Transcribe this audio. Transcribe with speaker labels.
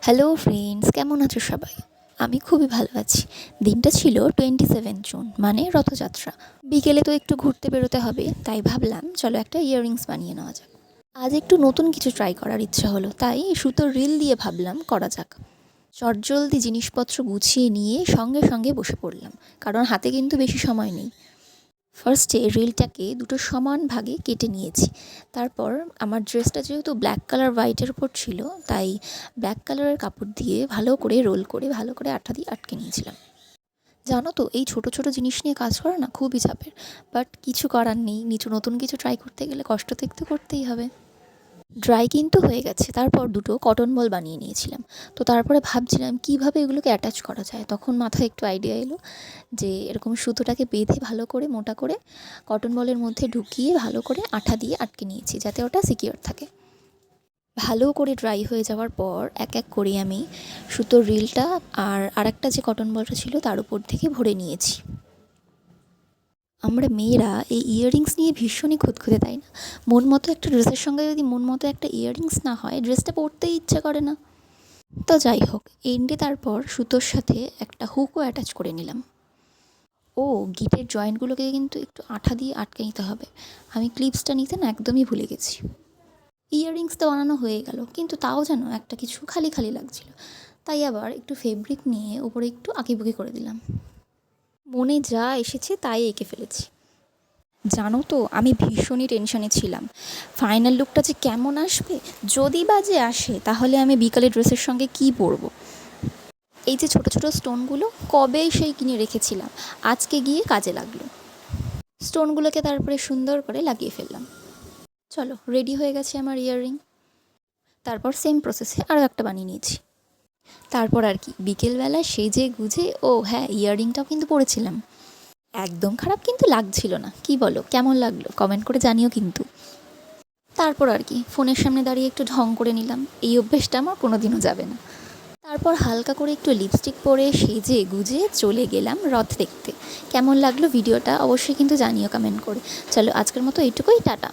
Speaker 1: Hello friends, কেমন আছো সবাই? আমি খুবই ভালো আছি। দিনটা ছিল 27 জুন, মানে রথযাত্রা। বিকেলে তো একটু ঘুরতে বেরোতে হবে, তাই ভাবলাম চলো একটা ইয়াররিংস বানিয়ে নেওয়া যাক। আজ একটু নতুন কিছু ট্রাই করার ইচ্ছা হলো, তাই সুতোর রিল দিয়ে ভাবলাম করা যাক। চটজলদি জিনিসপত্র গুছিয়ে নিয়ে সঙ্গে সঙ্গে বসে পড়লাম, কারণ হাতে কিন্তু বেশি সময় নেই। ফার্স্টে রিলটাকে দুটো সমান ভাগে কেটে নিয়েছি। তারপর আমার ড্রেসটা যেহেতু ব্ল্যাক কালার হোয়াইটের উপর ছিল, তাই ব্ল্যাক কালারের কাপড় দিয়ে ভালো করে রোল করে ভালো করে আঠা দিয়ে আটকে নিয়েছিলাম। জানো তো, এই ছোটো ছোটো জিনিস নিয়ে কাজ করা না খুবই চাপের, বাট কিছু করার নেই। নতুন কিছু ট্রাই করতে গেলে কষ্ট তো একটু করতেই হবে। ড্রাই কিন্তু হয়ে গেছে। তারপর দুটো কটন বল বানিয়ে নিয়েছিলাম। তো তারপরে ভাবছিলাম কীভাবে এগুলোকে অ্যাটাচ করা যায়। তখন মাথায় একটু আইডিয়া এলো যে এরকম সুতোটাকে বেঁধে ভালো করে মোটা করে কটন বলের মধ্যে ঢুকিয়ে ভালো করে আঠা দিয়ে আটকে নিয়েছি, যাতে ওটা সিকিউর থাকে। ভালো করে ড্রাই হয়ে যাওয়ার পর এক এক করে আমি সুতোর রিলটা আর আরেকটা যে কটন বলটা ছিল তার উপর থেকে ভরে নিয়েছি। আমরা মেয়েরা এই ইয়াররিংস নিয়ে ভীষণই খুঁতখুঁতে, তাই না? মন মতো একটা ড্রেসের সঙ্গে যদি মন মতো একটা ইয়াররিংস না হয়, ড্রেসটা পরতেই ইচ্ছা করে না। তো যাই হোক, এন্ডে তারপর সুতোর সাথে একটা হুকও অ্যাটাচ করে নিলাম। ও, গিটের জয়েন্টগুলোকে কিন্তু একটু আঠা দিয়ে আটকে নিতে হবে। আমি ক্লিপসটা নিতে না একদমই ভুলে গেছি। ইয়াররিংস তো বানানো হয়ে গেল, কিন্তু তাও যেন একটা কিছু খালি খালি লাগছিল। তাই আবার একটু ফেব্রিক নিয়ে উপরে একটু আঁকিবুকি করে দিলাম। মনে যা এসেছে তাই এঁকে ফেলেছি। জানো তো, আমি ভীষণই টেনশনে ছিলাম ফাইনাল লুকটা যে কেমন আসবে। যদি বা যে আসে, তাহলে আমি বিকালে ড্রেসের সঙ্গে কী পরবো। এই যে ছোটো ছোটো স্টোনগুলো কবেই সেই কিনে রেখেছিলাম, আজকে গিয়ে কাজে লাগলো। স্টোনগুলোকে তারপরে সুন্দর করে লাগিয়ে ফেললাম। চলো, রেডি হয়ে গেছে আমার ইয়াররিং। তারপর সেম প্রসেসে আরও একটা বানিয়ে নিয়েছি। তারপর আর কি, বিকেলবেলায় সেজে গুজে, ও হ্যাঁ, ইয়াররিংটাও কিন্তু পরেছিলাম। একদম খারাপ কিন্তু লাগছিল না। কি বলো, কেমন লাগলো কমেন্ট করে জানিও কিন্তু। তারপর আর কি, ফোনের সামনে দাঁড়িয়ে একটু ঢং করে নিলাম। এই অভ্যেসটা আমার কোনো দিনও যাবে না। তারপর হালকা করে একটু লিপস্টিক পরে সেজে গুজে চলে গেলাম রথ দেখতে। কেমন লাগলো ভিডিওটা অবশ্যই কিন্তু জানিও কমেন্ট করে। চলো, আজকের মতো এইটুকুই, টাটা।